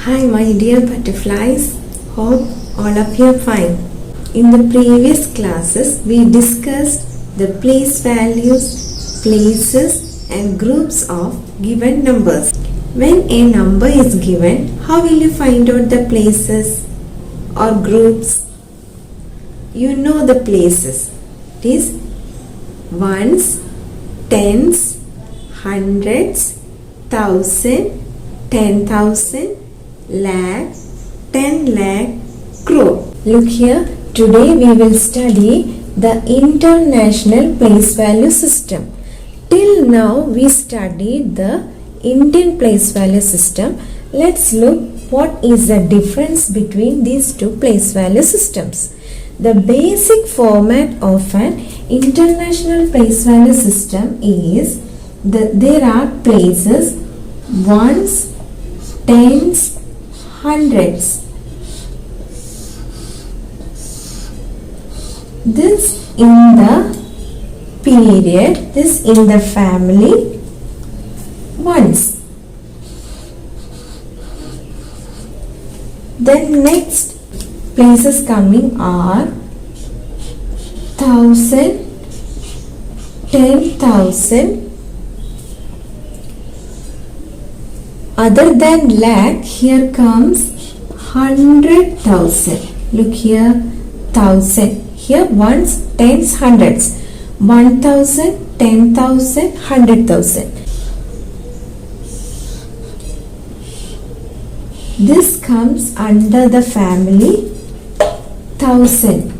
Hi my dear butterflies, hope all of you are fine. In the previous classes we discussed the place values, places and groups of given numbers. When a number is given, how will you find out the places or groups? You know the places. It is ones, tens, hundreds, thousand, 10,000, lakh, 10 lakh, crore. Look here, today we will study the International Place Value System. Till now we studied the Indian Place Value System. Let's look what is the difference between these two place value systems. The basic format of an International Place Value System is there are places, ones, tens, hundreds. This in the period, this in the family, ones. Then next places coming are 1,000, 10,000. Other than lakh, here comes 100,000. Look here, 1,000. Here ones, tens, hundreds. 1,000, 10,000, 100,000. This comes under the family 1,000.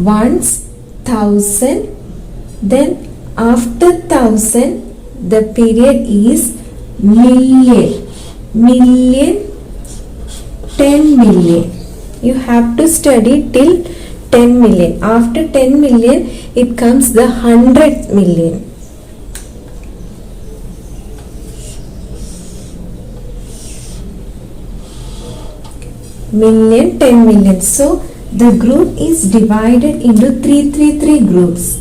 Ones, 1,000. Then after 1,000 the period is million, million, 10 million. You have to study till 10 million. After 10 million it comes the 100 million. Million, 10 million. So the group is divided into 3 groups.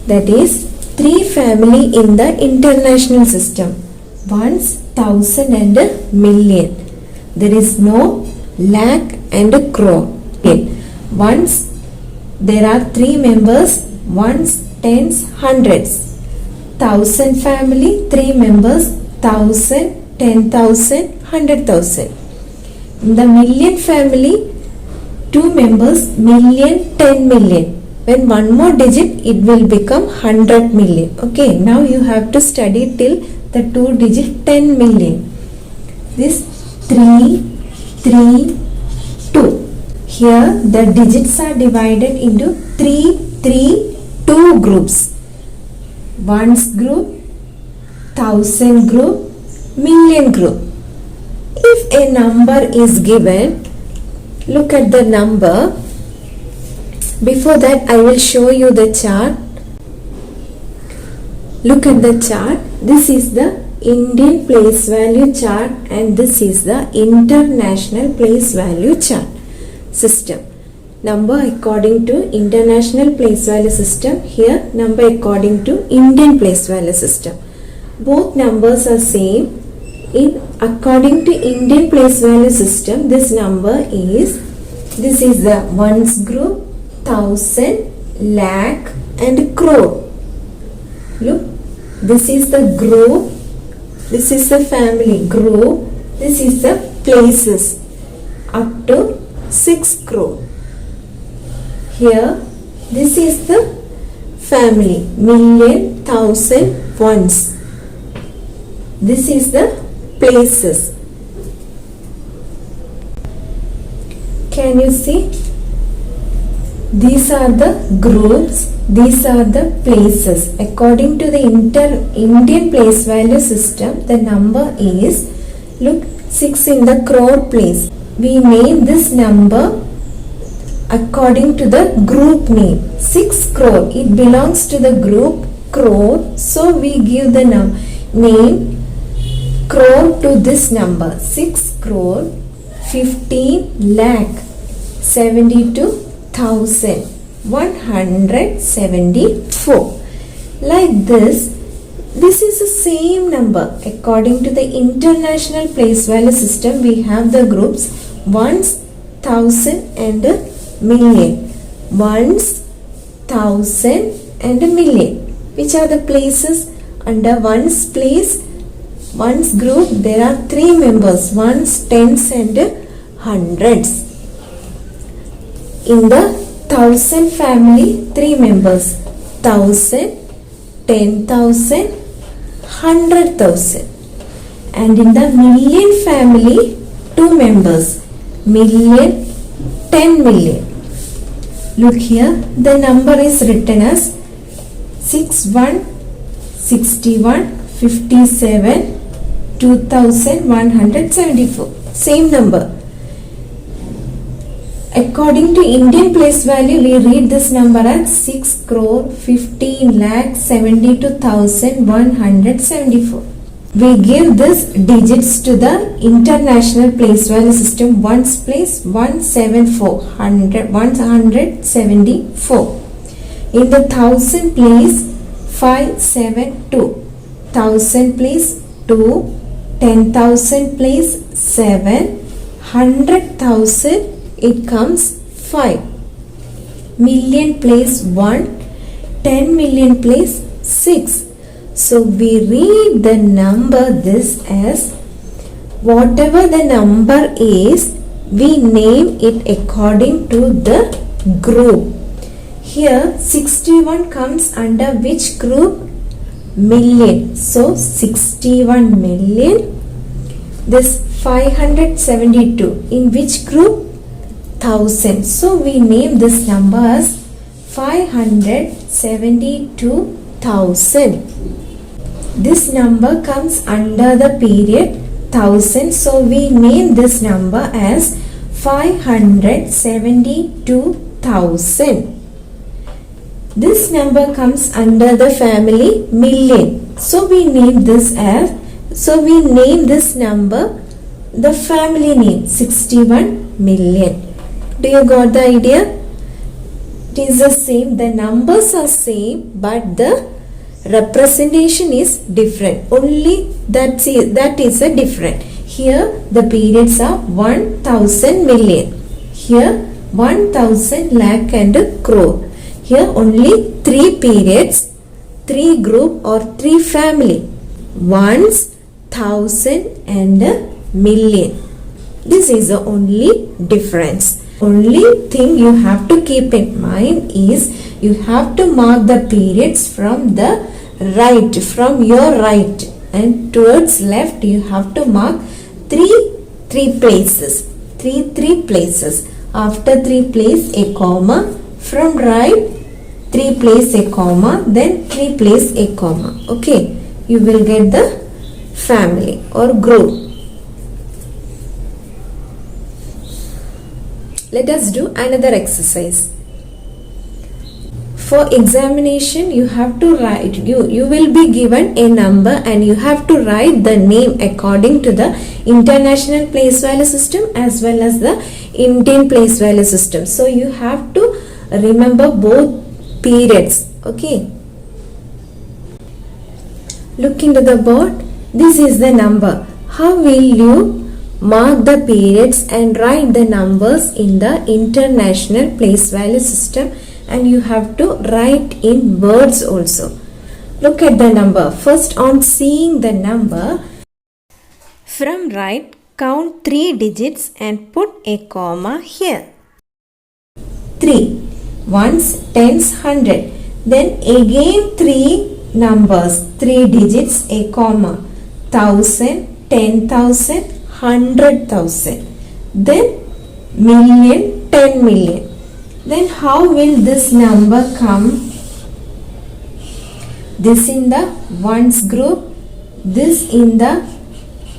That is 3 family in the international system. Ones, 1,000 and a million. There is no lakh and a crore. Ones, there are 3 members, ones, tens, hundreds. 1,000 family, 3 members, 1,000, 10,000, 100,000. In the million family, 2 members, million, 10 million. When one more digit, it will become 100 million. Okay, now you have to study till the 2 digit 10 million. This 3, 3, 2. Here the digits are divided into 2 groups. Ones group, 1,000 group, million group. If a number is given, look at the number. Before that, I will show you the chart. Look at the chart. This is the Indian place value chart and this is the International place value chart system. Number according to International place value system. Here, number according to Indian place value system. Both numbers are same. According to Indian place value system, this is the ones group, 1,000, lakh and crore. Look, this is the group, this is the family group, this is the places up to 6 crore. Here, this is the family, million, 1,000, ones. This is the places. Can you see? These are the groups, these are the places. According to the Indian place value system, the number is, look, 6 in the crore place. We name this number according to the group name. 6 crore, it belongs to the group crore. So we give the name crore to this number. 6 crore, 15 lakh, 72,000. 1174. Like this is the same number. According to the International Place Value System, we have the groups ones, thousand and million. Ones, thousand and million. Which are the places? Under ones place, ones group, there are three members, ones, tens and hundreds. In the thousand family, three members, 1000, 10,000, 100,000. And in the million family, two members, million, 10 million. Look here, the number is written as 61, 61, 57, 2174. Same number. According to Indian place value, we read this number as 6,15,72,174. We give this digits to the International Place Value System. Ones place 174. In the thousand place 572. Thousand place 2. 10,000 place 7. 100,000 it comes 5. Million place 1. 10 million place 6. So we read the number this as, whatever the number is, we name it according to the group. Here 61 comes under which group? Million. So 61 million. This 572 in which group? 1000. So we name this number as 572,000. This number comes under the period 1000. So we name this number as 572,000. This number comes under the family million. So we name this number the family name 61 million. Do you got the idea? It is the same. The numbers are same, but the representation is different. Only that is a different. Here the periods are 1000 million. Here 1000 lakh and crore. Here only three periods, three group or three family. Ones, thousand and million. This is the only difference. Only thing you have to keep in mind is you have to mark the periods from the right, from your right, and towards left you have to mark three places. Three places. After 3 place a comma. From right 3 place a comma. Then 3 place a comma. Okay. You will get the family or group. Let us do another exercise. For examination, you have to write, you will be given a number and you have to write the name according to the International Place Value System as well as the Indian Place Value System. So you have to remember both periods. Okay. Look into the board. This is the number. How will you mark the periods and write the numbers in the International Place Value System? And you have to write in words also. Look at the number. First, on seeing the number, from right, count 3 digits and put a comma here. 3. Ones, tens, 100. Then again 3 numbers, 3 digits, a comma. 1000, 10,000, 100,000. Then million, 10 million. Then how will this number come? This in the ones group, this in the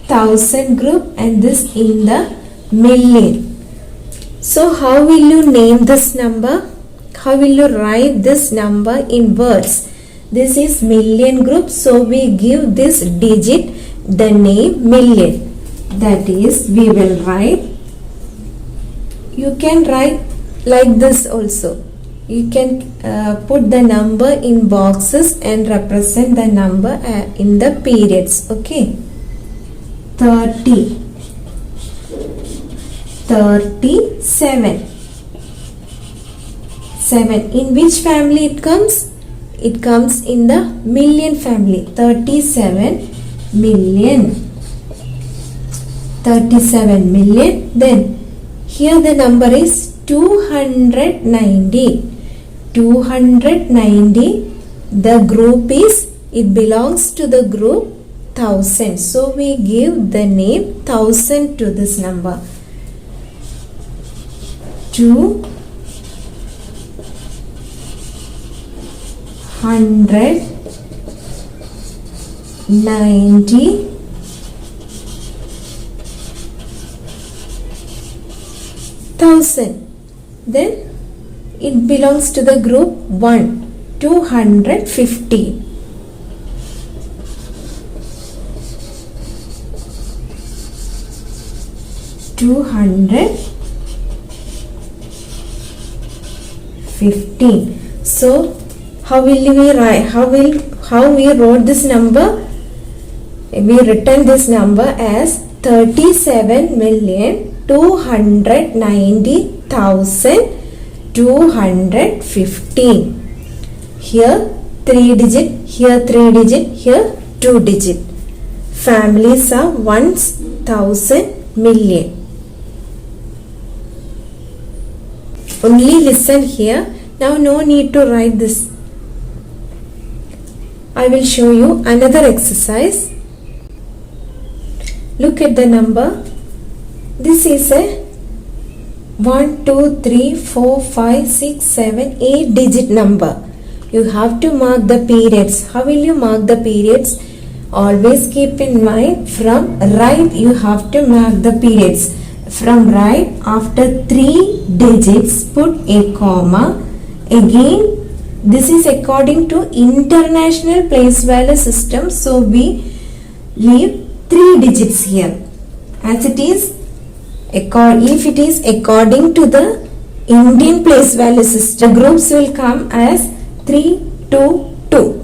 thousand group, and this in the million. So how will you name this number? How will you write this number in words? This is million group, so we give this digit the name million. That is, we will write, you can write like this also. You can put the number in boxes and represent the number in the periods. Okay, 30, 37, 7. In which family it comes? It comes in the million family. 37 million. 37 million. Then here the number is 290. 290. The group is, it belongs to the group 1000. So we give the name 1000 to this number. 290,000. Then it belongs to the group 1. 250. 215. So how will we write? How we wrote this number? We written this number as 37,290,215. Here 3 digit, here 3 digit, here 2 digit. Families are 1000 million. Only listen here. Now no need to write this. I will show you another exercise. Look at the number. This is a 1, 2, 3, 4, 5, 6, 7, 8 digit number. You have to mark the periods. How will you mark the periods? Always keep in mind, from right you have to mark the periods. From right, after 3 digits put a comma. Again, this is according to International Place Value System, so we leave 3 digits here. As it is, if it is according to the Indian Place Value System, groups will come as 3, 2, 2.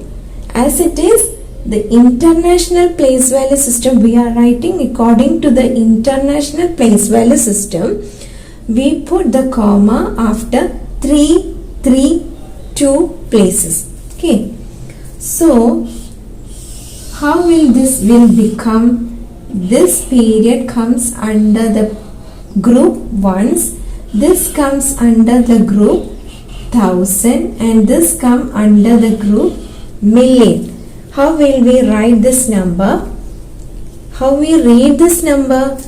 As it is the International Place Value System, we are writing according to the International Place Value System. We put the comma after 3, 3, 2 places. Okay. So how will this will become? This period comes under the group ones. This comes under the group 1000, and this come under the group million. How will we write this number? How we read this number?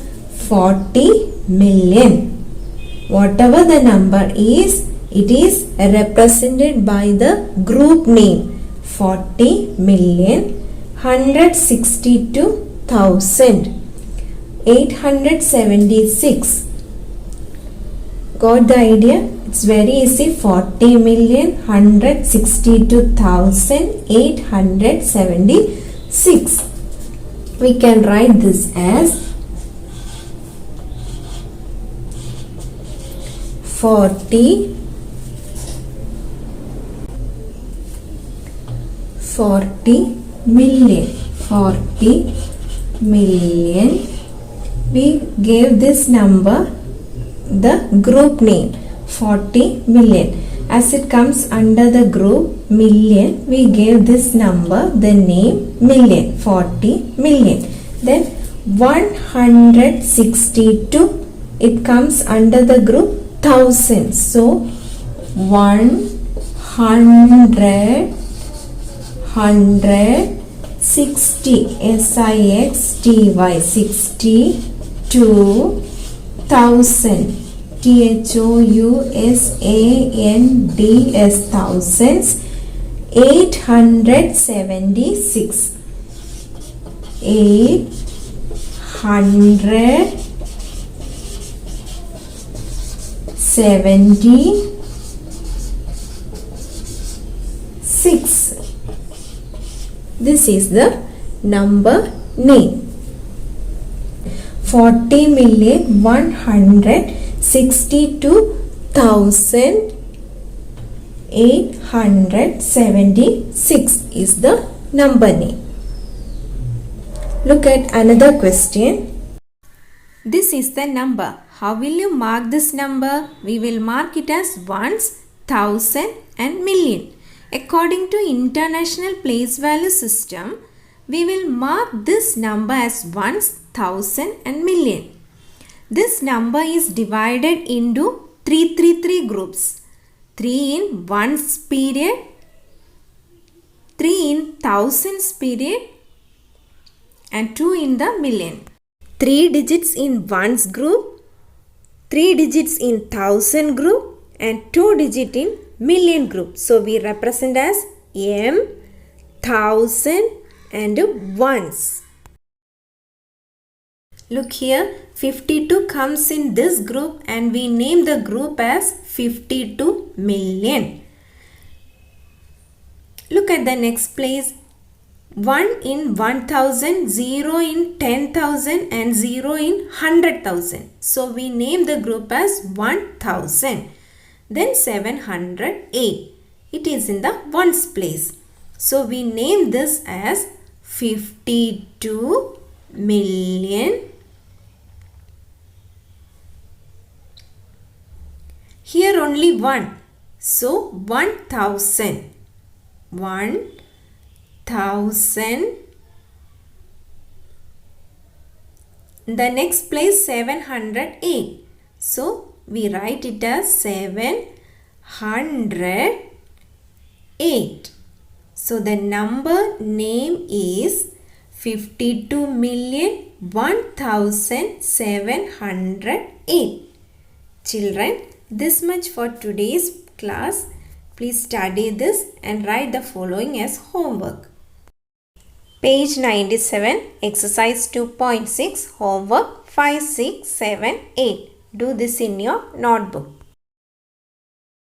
40 million. Whatever the number is, it is represented by the group name. 40 million, 162,876. Got the idea? It's very easy. 40,162,876. We can write this as 40 million. 40 million. We gave this number the group name 40 million. As it comes under the group million, we gave this number the name million. 40 million. Then 162, it comes under the group 1000. So 160, SIXTY, 62,000, THOUSANDS, thousands, 876, 876. This is the number name. 40,162,876. 1876 is the number name. Look at another question. This is the number. How will you mark this number? We will mark it as ones, thousand and million. According to International Place Value System, we will mark this number as ones, thousand and million. This number is divided into 3 groups. 3 in ones period, 3 in thousands period and 2 in the million. 3 digits in ones group, 3 digits in thousand group and 2 digit in million group. So we represent as M, thousand and ones. Look here, 52 comes in this group and we name the group as 52 million. Look at the next place. 1 in 1000, 0 in 10,000 and 0 in 100,000. So we name the group as 1000. Then 708. It is in the ones place. So we name this as 52 million. Here only 1. So 1000. 1000. The next place 708. So we write it as 708. So the number name is 52,001,708. Children, this much for today's class. Please study this and write the following as homework. Page 97, exercise 2.6, homework 5, 6, 7, 8. Do this in your notebook.